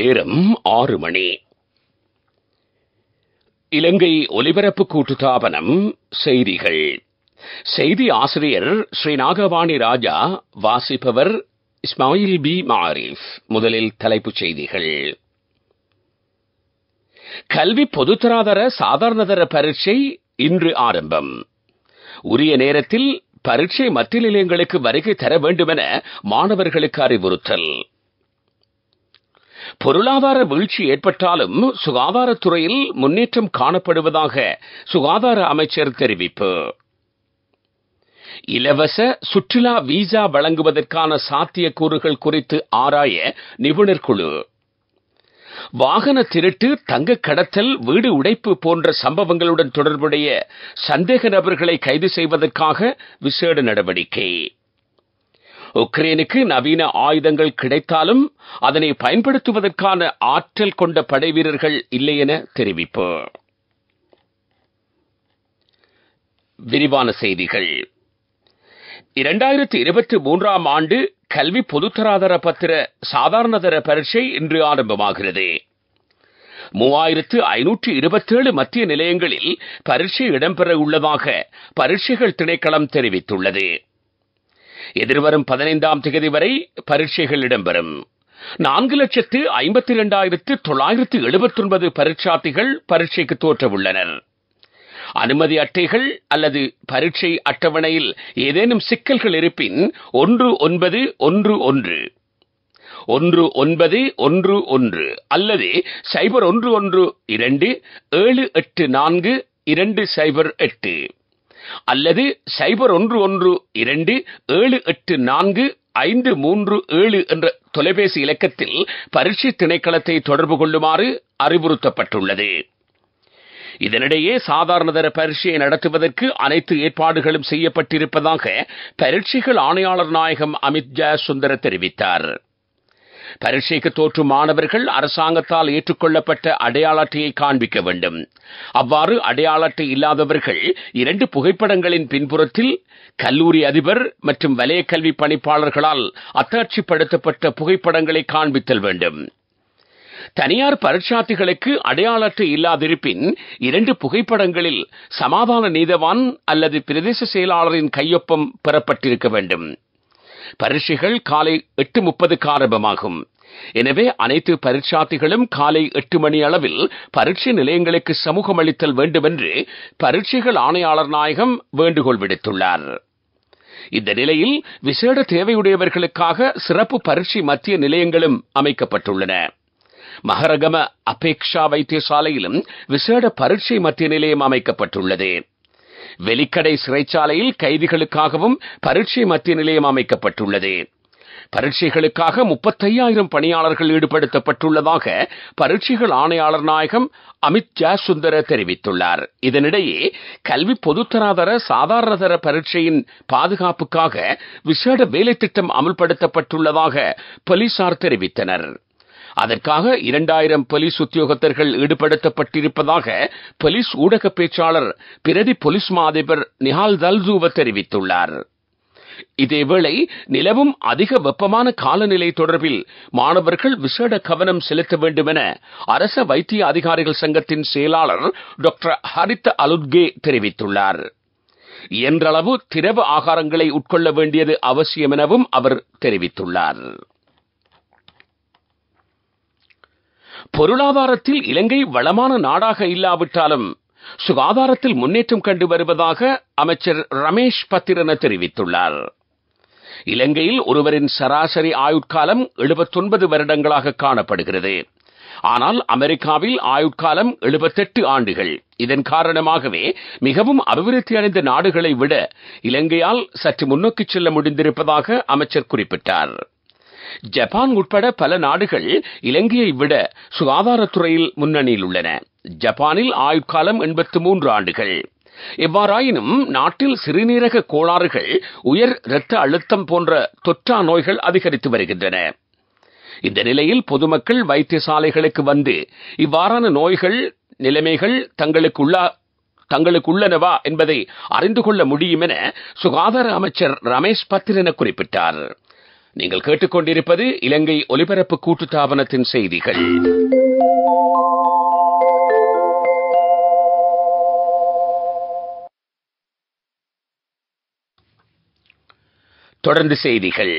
நேரம் 6 மணி. இலங்கை ஒலிபரப்பு கூட்டுத்தாபனம் செய்திகள். செய்தி ஆசிரியர் ஸ்ரீ நாகவாணி ராஜா. வாசிப்பவர் இஸ்மாயில் பி மாரிஃப். முதலில் தலைப்புச் செய்திகள். கல்வி பொதுத்தராதர சாதாரணதர பரீட்சை இன்று ஆரம்பம். உரிய நேரத்தில் பரீட்சை மத்திய நிலையங்களுக்கு வருகை தர வேண்டுமென மாணவர்களுக்கு அறிவுறுத்தல். பொருளாதார வீழ்ச்சி ஏற்பட்டாலும் சுகாதாரத்துறையில் முன்னேற்றம் காணப்படுவதாக சுகாதார அமைச்சர் தெரிவிப்பு. இலவச சுற்றுலா விசா வழங்குவதற்கான சாத்தியக்கூறுகள் குறித்து ஆராய நிபுணர் குழு. வாகன திருட்டு, தங்க கடத்தல், வீடு உடைப்பு போன்ற சம்பவங்களுடன் தொடர்புடைய சந்தேக நபர்களை கைது செய்வதற்காக விசேட நடவடிக்கை. உக்ரைனுக்கு நவீன ஆயுதங்கள் கிடைத்தாலும் அதனை பயன்படுத்துவதற்கான ஆற்றல் கொண்ட படைவீரர்கள் இல்லை என தெரிவிப்பு. விரிவான செய்திகள். 2023 ஆண்டு கல்வி பொதுத்தராதர பத்திர சாதாரணதர பரீட்சை இன்று ஆரம்பமாகிறது. 3527 மத்திய நிலையங்களில் பரீட்சை இடம்பெற உள்ளதாக பரீட்சைகள் திணைக்களம் தெரிவித்துள்ளது. எதிர்வரும் 15ஆம் தேதி வரை பரீட்சைகள் இடம்பெறும். 4,52,979 பரீட்சார்த்திகள் பரீட்சைக்கு தோற்றவுள்ளனர். அனுமதி அட்டைகள் அல்லது பரீட்சை அட்டவணையில் ஏதேனும் சிக்கல்கள் இருப்பின் 1911 அல்லது 0112784208 அல்லது 0112784537 என்ற தொலைபேசி இலக்கத்தில் பரீட்சை திணைக்களத்தை தொடர்பு கொள்ளுமாறு அறிவுறுத்தப்பட்டுள்ளது. இதனிடையே சாதாரணதர பரீட்சையை நடத்துவதற்கு அனைத்து ஏற்பாடுகளும் செய்யப்பட்டிருப்பதாக பரீட்சைகள் ஆணையாளர் நாயகம் அமித் ஜெயசுந்தர தெரிவித்தார். பரீட்சைக்கு தோற்றும் மாணவர்கள் அரசாங்கத்தால் ஏற்றுக்கொள்ளப்பட்ட அடையாள அட்டையை காண்பிக்க வேண்டும். அவ்வாறு அடையாள அட்டை இல்லாதவர்கள் 2 புகைப்படங்களின் பின்புறத்தில் கல்லூரி அதிபர் மற்றும் வலய கல்வி பணிப்பாளர்களால் அத்தாட்சிப்படுத்தப்பட்ட புகைப்படங்களை காண்பித்தல் வேண்டும். தனியார் பரீட்சார்த்திகளுக்கு அடையாள அட்டை இல்லாதிருப்பின் 2 புகைப்படங்களில் சமாதான நீதவான் அல்லது பிரதேச செயலாளரின் கையொப்பம் பெறப்பட்டிருக்க வேண்டும். பரீட்சைகள் காலை 8:30 ஆரம்பமாகும். எனவே அனைத்து பரீட்சார்த்திகளும் காலை 8 மணி அளவில் பரீட்சை நிலையங்களுக்கு சமூகம் அளித்தல் வேண்டும் என்று பரீட்சைகள் ஆணையாளர் நாயகம் வேண்டுகோள் விடுத்துள்ளார். இந்த நிலையில் விசேட தேவையுடையவர்களுக்காக சிறப்பு பரீட்சை மத்திய நிலையங்களும் அமைக்கப்பட்டுள்ளன. மகரகம அபேக்ஷா வைத்தியசாலையிலும் விசேட பரீட்சை மத்திய நிலையம் அமைக்கப்பட்டுள்ளது. வெலிக்கடை சிறைச்சாலையில் கைதிகளுக்காகவும் பரீட்சை மத்திய நிலையம் அமைக்கப்பட்டுள்ளது. பரீட்சைகளுக்காக 35,000 பணியாளர்கள் ஈடுபடுத்தப்பட்டுள்ளதாக பரீட்சைகள் ஆணையாளர் நாயகம் அமித் ஜெயசுந்தர தெரிவித்துள்ளார். இதனிடையே கல்வி பொதுத்தராதர சாதாரணதர பரீட்சையின் பாதுகாப்புக்காக விசேட வேலை திட்டம் அமல்படுத்தப்பட்டுள்ளதாக போலீசார் தெரிவித்தனர். அதற்காக 2000 போலீஸ் உத்தியோகத்தர்கள் ஈடுபடுத்தப்பட்டிருப்பதாக போலீஸ் ஊடக பேச்சாளர் பிரதி போலீஸ் மா அதிபர் நிஹால் தல்சூவ தெரிவித்துள்ளார். இதேவேளை நிலவும் அதிக வெப்பமான காலநிலை தொடர்பில் மாணவர்கள் விசேட கவனம் செலுத்த வேண்டும் என அரச வைத்திய அதிகாரிகள் சங்கத்தின் செயலாளர் டாக்டர் ஹரித்த அலுத்கே தெரிவித்துள்ளார். இயன்றளவு திரவ ஆகாரங்களை உட்கொள்ள வேண்டியது அவசியம் எனவும் அவர் தெரிவித்துள்ளார். பொருளாதாரத்தில் இலங்கை வளமான நாடாக இல்லாவிட்டாலும் சுகாதாரத்தில் முன்னேற்றம் கண்டு வருவதாக அமைச்சர் ரமேஷ் பத்திரன தெரிவித்துள்ளார். இலங்கையில் ஒருவரின் சராசரி ஆயுட்காலம் 79 வருடங்களாக காணப்படுகிறது. ஆனால் அமெரிக்காவில் ஆயுட்காலம் 78 ஆண்டுகள். இதன் காரணமாகவே மிகவும் அபிவிருத்தி அடைந்த நாடுகளை விட இலங்கையால் சற்று முன்னோக்கி செல்ல முடிந்திருப்பதாக அமைச்சர் குறிப்பிட்டார். ஜப்பான் உட்பட பல நாடுகள் இலங்கையை விட சுகாதாரத்துறையில் முன்னணியில் உள்ளன. ஜப்பானில் ஆயுட்காலம் 83 ஆண்டுகள். எவ்வாறாயினும் நாட்டில் சிறுநீரக கோளாறுகள், உயர் இரத்த அழுத்தம் போன்ற தொற்றா நோய்கள் அதிகரித்து வருகின்றன. இந்த நிலையில் பொதுமக்கள் வைத்தியசாலைகளுக்கு வந்து இவ்வாறான நோய்கள் நிலைமைகள் தங்களுக்கு உள்ளனவா என்பதை அறிந்து கொள்ள முடியும் என சுகாதார அமைச்சர் ரமேஷ் பத்திரன குறிப்பிட்டார். நீங்கள் கேட்டுக்கொண்டிருப்பது இலங்கை ஒலிபரப்பு கூட்டுத்தாபனத்தின் செய்திகள். தொடர்ந்து செய்திகள்.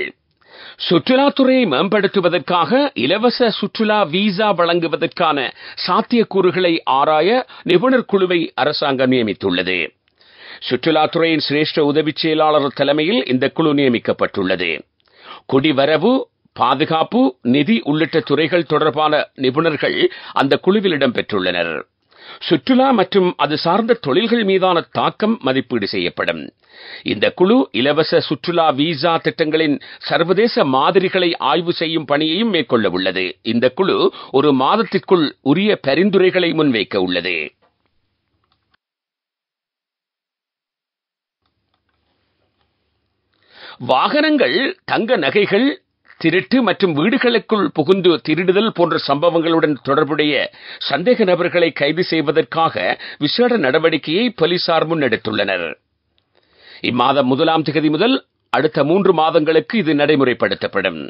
சுற்றுலாத்துறையை மேம்படுத்துவதற்காக இலவச சுற்றுலா விசா வழங்குவதற்கான சாத்தியக்கூறுகளை ஆராய நிபுணர் குழுவை அரசாங்கம் நியமித்துள்ளது. சுற்றுலாத்துறையின் சிரேஷ்ட உதவி செயலாளர் தலைமையில் இந்த குழு நியமிக்கப்பட்டுள்ளது. குடிவரவு, பாதுகாப்பு, நிதி உள்ளிட்ட துறைகள் தொடர்பான நிபுணர்கள் அந்த குழுவில் இடம்பெற்றுள்ளனர். சுற்றுலா மற்றும் அது சார்ந்த தொழில்கள் மீதான தாக்கம் மதிப்பீடு செய்யப்படும். இந்த குழு இலவச சுற்றுலா விசா திட்டங்களின் சர்வதேச மாதிரிகளை ஆய்வு செய்யும் பணியையும் மேற்கொள்ள உள்ளது. இந்த குழு ஒரு மாதத்திற்குள் உரிய பரிந்துரைகளை முன்வைக்க உள்ளது. வாகனங்கள், தங்க நகைகள் திருட்டு மற்றும் வீடுகளுக்குள் புகுந்து திருடுதல் போன்ற சம்பவங்களுடன் தொடர்புடைய சந்தேக நபர்களை கைது செய்வதற்காக விசேட நடவடிக்கையை போலீசார் முன்னெடுத்துள்ளனர். இம்மாதம் 1ஆம் தேதி முதல் அடுத்த 3 மாதங்களுக்கு இது நடைமுறைப்படுத்தப்படும்.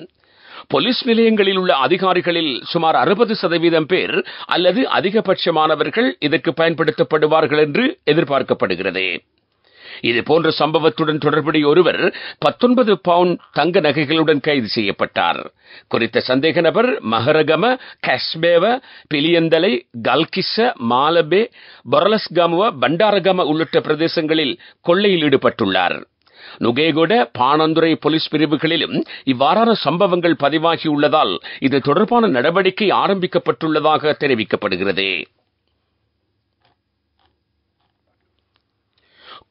போலீஸ் நிலையங்களில் உள்ள அதிகாரிகளில் சுமார் 60% பேர் அல்லது அதிகபட்சமானவர்கள் இதற்கு பயன்படுத்தப்படுவார்கள் என்று எதிர்பார்க்கப்படுகிறது. இதுபோன்ற சம்பவத்துடன் தொடர்புடைய ஒருவர் 19 பவுண்ட் தங்க நகைகளுடன் கைது செய்யப்பட்டார். குறித்த சந்தேக நபர் மஹரகம, கஸ்பேவ, பிலியந்தலை, கல்கிஸ்ஸ, மாலபே, பொரலஸ்கமுவ, பண்டாரகம உள்ளிட்ட பிரதேசங்களில் கொள்ளையில் ஈடுபட்டுள்ளார். நுகேகொட, பாணந்துறை போலீஸ் பிரிவுகளிலும் இவ்வாறான சம்பவங்கள் பதிவாகியுள்ளதால் இது தொடர்பான நடவடிக்கை ஆரம்பிக்கப்பட்டுள்ளதாக தெரிவிக்கப்படுகிறது.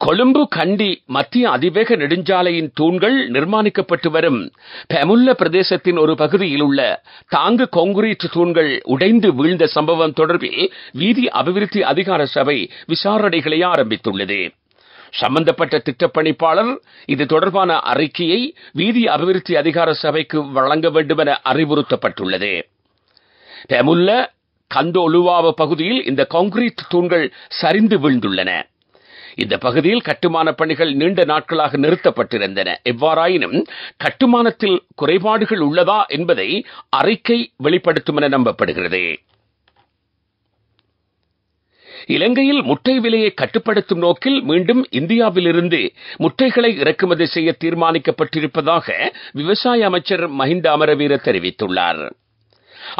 கொழும்பு கண்டி மத்திய அதிவேக நெடுஞ்சாலையின் தூண்கள் நிர்மாணிக்கப்பட்டு வரும் பெமுல்ல பிரதேசத்தின் ஒரு பகுதியில் உள்ள தாங்கு கான்கிரீட் தூண்கள் உடைந்து வீழ்ந்த சம்பவம் தொடர்பில் வீதி அபிவிருத்தி அதிகார சபை விசாரணைகளை ஆரம்பித்துள்ளது. சம்பந்தப்பட்ட திட்டப்பணிப்பாளர் இது தொடர்பான அறிக்கையை வீதி அபிவிருத்தி அதிகார சபைக்கு வழங்க வேண்டும் என அறிவுறுத்தப்பட்டுள்ளது. பெமுல்ல கந்தோலுவாவ பகுதியில் இந்த கான்கிரீட் தூண்கள் சரிந்து வீழ்ந்துள்ளன. இந்த பகுதியில் கட்டுமான பணிகள் நீண்ட நாட்களாக நிறுத்தப்பட்டிருந்தன. எவ்வாறாயினும் கட்டுமானத்தில் குறைபாடுகள் உள்ளதா என்பதை அறிக்கை வெளிப்படுத்தும் என நம்பப்படுகிறது. இலங்கையில் முட்டை விலையை கட்டுப்படுத்தும் நோக்கில் மீண்டும் இந்தியாவிலிருந்து முட்டைகளை இறக்குமதி செய்ய தீர்மானிக்கப்பட்டிருப்பதாக விவசாய அமைச்சர் மஹிந்த அமரவீர தெரிவித்துள்ளார்.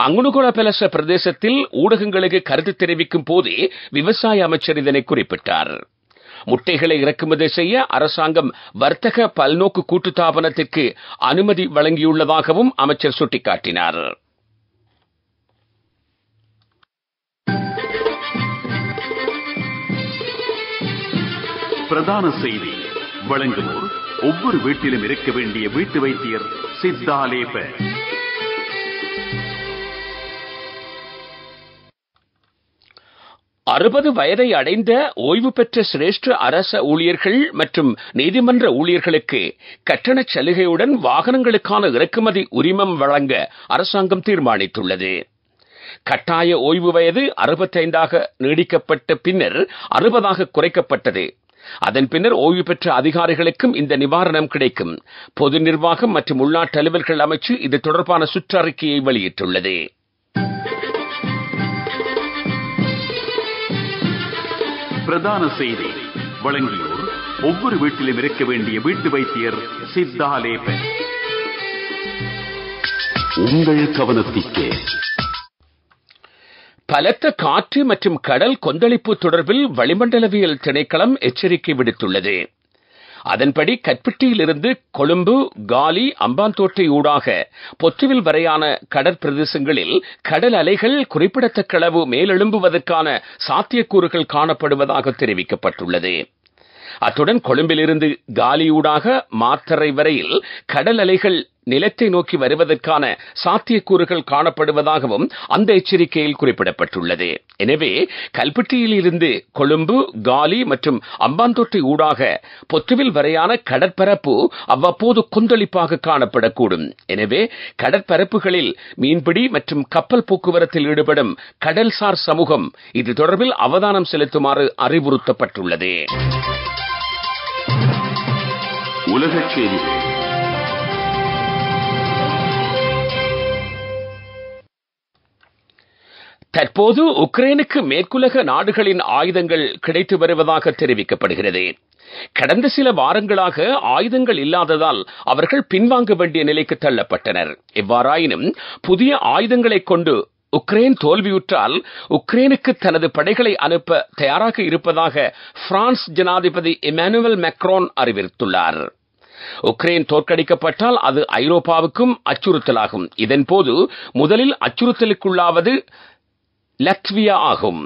அங்குனுகொல பெலச பிரதேசத்தில் ஊடகங்களுக்கு கருத்து தெரிவிக்கும் போதே விவசாய அமைச்சர் இதனை குறிப்பிட்டார். முட்டைகளை இறக்குமதி செய்ய அரசாங்கம் வர்த்தக பல்நோக்கு கூட்டுத்தாபனத்திற்கு அனுமதி வழங்கியுள்ளதாகவும் அமைச்சர் சுட்டிக்காட்டினார். பிரதான செய்தி வழங்குவோர் ஒவ்வொரு வீட்டிலும் இருக்க வேண்டிய வீட்டு வைத்தியர் சித்தாலேப. 60 வயதை அடைந்த ஓய்வு பெற்ற சிரேஷ்ட அரச ஊழியர்கள் மற்றும் நீதிமன்ற ஊழியர்களுக்கு கட்டணச் சலுகையுடன் வாகனங்களுக்கான இறக்குமதி உரிமம் வழங்க அரசாங்கம் தீர்மானித்துள்ளது. கட்டாய ஓய்வு வயது 65ஆக நீடிக்கப்பட்ட பின்னர் 60ஆக குறைக்கப்பட்டது. அதன் பின்னர் ஓய்வு பெற்ற அதிகாரிகளுக்கும் இந்த நிவாரணம் கிடைக்கும். பொது நிர்வாகம் மற்றும் உள்நாட்டு அலுவல்கள் அமைச்சு இது தொடர்பான சுற்றறிக்கையை வெளியிட்டுள்ளது. பிரதான செய்தி வழங்கியோர் ஒவ்வொரு வீட்டிலும் இருக்க வேண்டிய வீட்டு வைத்தியர் சித்தாலேப. உங்கள் கவனத்திற்கு பலத்த காற்று மற்றும் கடல் கொந்தளிப்பு தொடர்பில் வளிமண்டலவியல் திணைக்களம் எச்சரிக்கை விடுத்துள்ளது. அதன்படி கட்பிட்டியிலிருந்து கொழும்பு, காலி, அம்பாந்தோட்டை ஊடாக பொத்துவில் வரையான கடற்பிரதேசங்களில் கடல் அலைகள் குறிப்பிடத்தக்க அளவு மேலெழும்புவதற்கான சாத்தியக்கூறுகள் காணப்படுவதாக தெரிவிக்கப்பட்டுள்ளது. அத்துடன் கொழும்பிலிருந்து காலியூடாக மாத்தறை வரையில் கடல் அலைகள் நிலத்தை நோக்கி வருவதற்கான சாத்தியக்கூறுகள் காணப்படுவதாகவும் அந்த எச்சரிக்கையில் குறிப்பிடப்பட்டுள்ளது. எனவே கல்பிட்டியில் இருந்து கொழும்பு, காலி மற்றும் அம்பாந்தோட்டை ஊடாக பொத்துவில் வரையான கடற்பரப்பு அவ்வப்போது கொந்தளிப்பாக காணப்படக்கூடும். எனவே கடற்பரப்புகளில் மீன்பிடி மற்றும் கப்பல் போக்குவரத்தில் ஈடுபடும் கடல்சார் சமூகம் இது தொடர்பில் அவதானம் செலுத்துமாறு அறிவுறுத்தப்பட்டுள்ளது. உலகச் செய்திகள். தற்போது உக்ரைனுக்கு மேற்குலக நாடுகளின் ஆயுதங்கள் கிடைத்து வருவதாக தெரிவிக்கப்படுகிறது. கடந்த சில வாரங்களாக ஆயுதங்கள் இல்லாததால் அவர்கள் பின்வாங்க வேண்டிய நிலைக்கு தள்ளப்பட்டனர். எவ்வாறாயினும் புதிய ஆயுதங்களைக் கொண்டு உக்ரைன் தோல்வியுற்றால் உக்ரைனுக்கு தனது படைகளை அனுப்ப தயாராக இருப்பதாக பிரான்ஸ் ஜனாதிபதி இமானுவேல் மேக்ரான் அறிவித்துள்ளார். உக்ரைன் தோற்கடிக்கப்பட்டால் அது ஐரோப்பாவுக்கும் அச்சுறுத்தலாகும். இதன்போது முதலில் அச்சுறுத்தலுக்குள்ளாவது லட்வியா ஆகும்.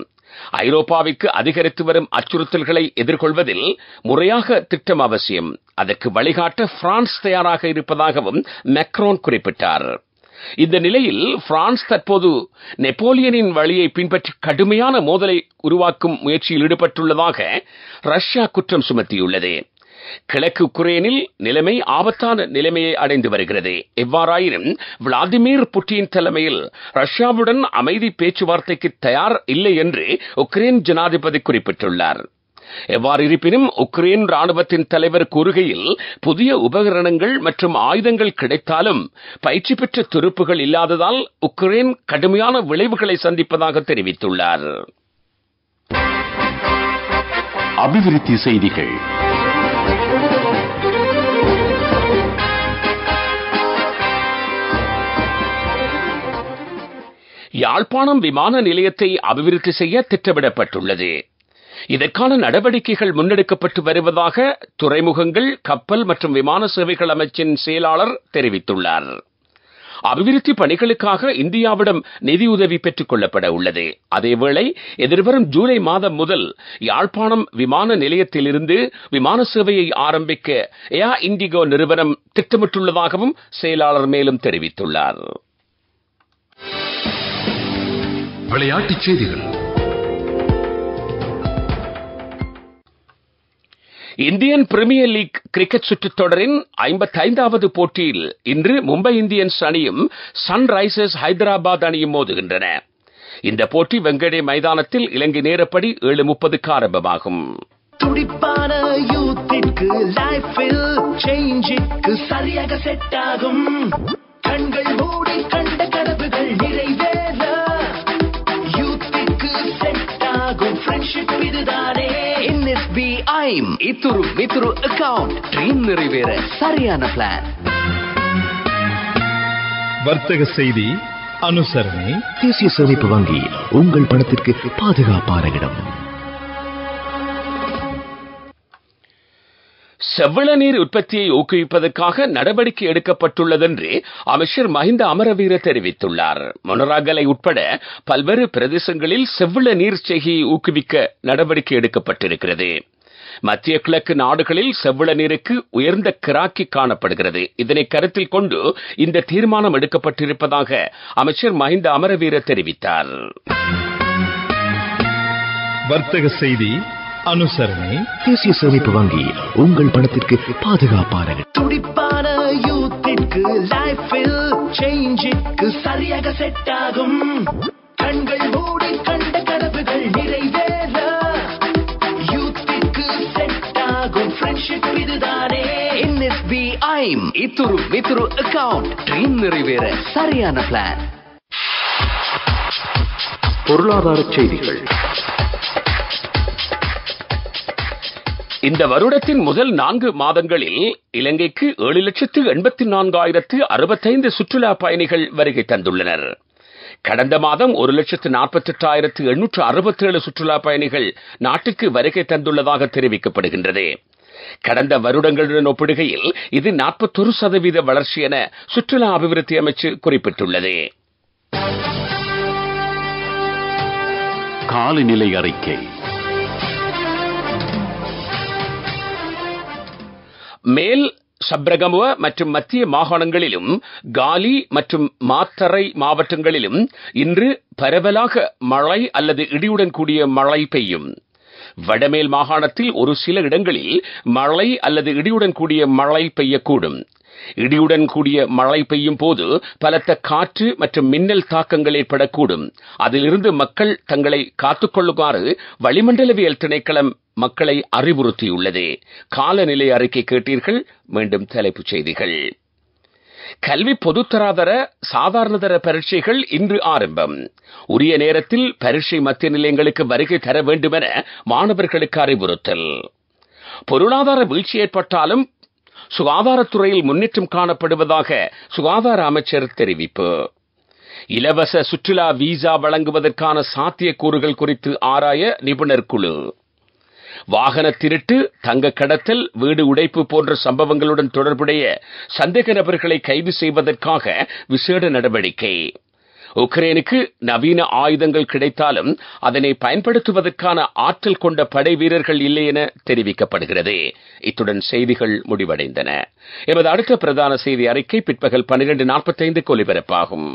ஐரோப்பாவிற்கு அதிகரித்து வரும் அச்சுறுத்தல்களை எதிர்கொள்வதில் முறையாக திட்டம் அவசியம். அதற்கு வழிகாட்ட பிரான்ஸ் தயாராக இருப்பதாகவும் மேக்ரான் குறிப்பிட்டார். இந்த நிலையில் பிரான்ஸ் தற்போது நெப்போலியனின் வழியை பின்பற்றி கடுமையான மோதலை உருவாக்கும் முயற்சியில் ஈடுபட்டுள்ளதாக ரஷ்யா குற்றம் சுமத்தியுள்ளது. கிழக்கு உக்ரைனில் நிலைமை ஆபத்தான நிலைமையை அடைந்து வருகிறது. எவ்வாறாயினும் விளாடிமிர் புட்டின் தலைமையில் ரஷ்யாவுடன் அமைதி பேச்சுவார்த்தைக்கு தயார் இல்லை என்று உக்ரைன் ஜனாதிபதி குறிப்பிட்டுள்ளார். எவ்வாறு இருப்பினும் உக்ரைன் ராணுவத்தின் தலைவர் கூறுகையில் புதிய உபகரணங்கள் மற்றும் ஆயுதங்கள் கிடைத்தாலும் பயிற்சி பெற்ற துருப்புகள் இல்லாததால் உக்ரைன் கடுமையான விளைவுகளை சந்திப்பதாக தெரிவித்துள்ளார். அபிவிருத்தி செய்திகள். யாழ்ப்பாணம் விமான நிலையத்தை அபிவிருத்தி செய்ய திட்டமிடப்பட்டுள்ளது. இதற்கான நடவடிக்கைகள் முன்னெடுக்கப்பட்டு வருவதாக துறைமுகங்கள், கப்பல் மற்றும் விமான சேவைகள் அமைச்சின் செயலாளர் தெரிவித்துள்ளார். அபிவிருத்தி பணிகளுக்காக இந்தியாவிடம் நிதியுதவி பெற்றுக் கொள்ளப்பட உள்ளது. அதேவேளை எதிர்வரும் ஜூலை மாதம் முதல் யாழ்ப்பாணம் விமான நிலையத்திலிருந்து விமான சேவையை ஆரம்பிக்க ஏர் இண்டிகோ நிறுவனம் திட்டமிட்டுள்ளதாகவும் செயலாளர் மேலும் தெரிவித்துள்ளார். விளையாட்டுச் செய்திகள். இந்தியன் பிரீமியர் லீக் கிரிக்கெட் சுற்றுத் தொடரின் 55வது போட்டியில் இன்று மும்பை இந்தியன்ஸ் அணியும் சன்ரைசர்ஸ் ஹைதராபாத் அணியும் மோதுகின்றன. இந்த போட்டி வெங்கடே மைதானத்தில் இலங்கை நேரப்படி 7:30க்கு ஆரம்பமாகும். துடிப்பான யூத்திற்கு லைஃபில் சேஞ்சுக்கு சரியாக செட் ஆகும். கண்கள் மூடி கண்ட கனவுகள் நிறைவேற யூத்திற்கு செட் ஆகும் ஃப்ரெண்ட்ஷிப் இதுதானே. NSBI இத்துரு வித்துரு அக்கவுண்ட் ட்ரீம் நிறைவேற சரியான பிளான். வர்த்தக செய்தி அனுசரணை. தேசிய சேமிப்பு வங்கி உங்கள் பணத்திற்கு பாதுகாப்பான இடம். செவ்வள நீர் உற்பத்தியை ஊக்குவிப்பதற்காக நடவடிக்கை எடுக்கப்பட்டுள்ளதென்று அமைச்சர் மஹிந்த அமரவீர தெரிவித்துள்ளார். மொனராகலை உட்பட பல்வேறு பிரதேசங்களில் செவ்வள நீர் செய்கையை ஊக்குவிக்க நடவடிக்கை எடுக்கப்பட்டிருக்கிறது. மத்திய கிழக்கு நாடுகளில் செவ்வள நீருக்கு உயர்ந்த கிராக்கி காணப்படுகிறது. இதனை கருத்தில் கொண்டு இந்த தீர்மானம் எடுக்கப்பட்டிருப்பதாக அமைச்சர் மஹிந்த அமரவீர தெரிவித்தார். வர்த்தக செய்தி அனுசரணை. தேசிய சேமிப்பு வங்கி உங்கள் பணத்திற்கு பாதுகாப்பான இடம். துடிப்பான யூத்திற்கு லைஃபில் சேஞ்சுக்கு சரியாக செட் ஆகும். கண்கள் மூடி கண்ட கனவுகள் நிறைவேற யூத்திற்கு செட் ஆகும் ஃப்ரெண்ட்ஷிப் இதுதானே. NSBI இத்துரு வித்துரு அக்கவுண்ட் ட்ரீம் நிறைவேற சரியான பிளான். பொருளாதார செய்திகள். இந்த வருடத்தின் முதல் 4 மாதங்களில் இலங்கைக்கு 7,84,065 சுற்றுலா பயணிகள் வருகை தந்துள்ளனர். கடந்த மாதம் 1,48,867 சுற்றுலா பயணிகள் நாட்டுக்கு வருகை தந்துள்ளதாக தெரிவிக்கப்படுகின்றது. கடந்த வருடங்களுடன் ஒப்பிடுகையில் இது 41% வளர்ச்சி என சுற்றுலா அபிவிருத்தி அமைச்சு குறிப்பிட்டுள்ளது. காலநிலை அறிக்கை. மேல் சப்ரகமுவ மற்றும் மத்திய மாகாணங்களிலும் காலி மற்றும் மாத்தறை மாவட்டங்களிலும் இன்று பரவலாக மழை அல்லது இடியுடன் கூடிய மழை பெய்யும். வடமேல் மாகாணத்தில் ஒரு சில இடங்களில் மழை அல்லது இடியுடன் கூடிய மழை பெய்யக்கூடும். இடியுடன் கூடிய மழை பெய்யும் போது பலத்த காற்று மற்றும் மின்னல் தாக்கங்கள் ஏற்படக்கூடும். அதிலிருந்து மக்கள் தங்களை காத்துக்கொள்ளுமாறு வளிமண்டலவியல் திணைக்களம் மக்களை அறிவுறுத்தியுள்ளது. காலநிலை அறிக்கை கேட்டீர்கள். மீண்டும் தலைப்புச் செய்திகள். கல்வி பொதுத்தராதர சாதாரணதர பரீட்சைகள் இன்று ஆரம்பம். உரிய நேரத்தில் பரீட்சை மத்திய நிலையங்களுக்கு வருகை தர வேண்டும் என மாணவர்களுக்கு அறிவுறுத்தல். பொருளாதார வீழ்ச்சி ஏற்பட்டாலும் சுகாதாரத்துறையில் முன்னேற்றம் காணப்படுவதாக சுகாதார அமைச்சர் தெரிவிப்பு. இலவச சுற்றுலா விசா வழங்குவதற்கான சாத்தியக்கூறுகள் குறித்து ஆராய நிபுணர் குழு. வாகன திருட்டு, தங்க கடத்தல், வீடு உடைப்பு போன்ற சம்பவங்களுடன் தொடர்புடைய சந்தேக நபர்களை கைது செய்வதற்காக விசேட நடவடிக்கை. உக்ரைனுக்கு நவீன ஆயுதங்கள் கிடைத்தாலும் அதனை பயன்படுத்துவதற்கான ஆற்றல் கொண்ட படை வீரர்கள் இல்லை என தெரிவிக்கப்படுகிறது. இத்துடன் செய்திகள் முடிவடைந்தன. எமது அடுத்த பிரதான செய்தி அறிக்கை பிற்பகல் 12:45 ஒலிபரப்பாகும்.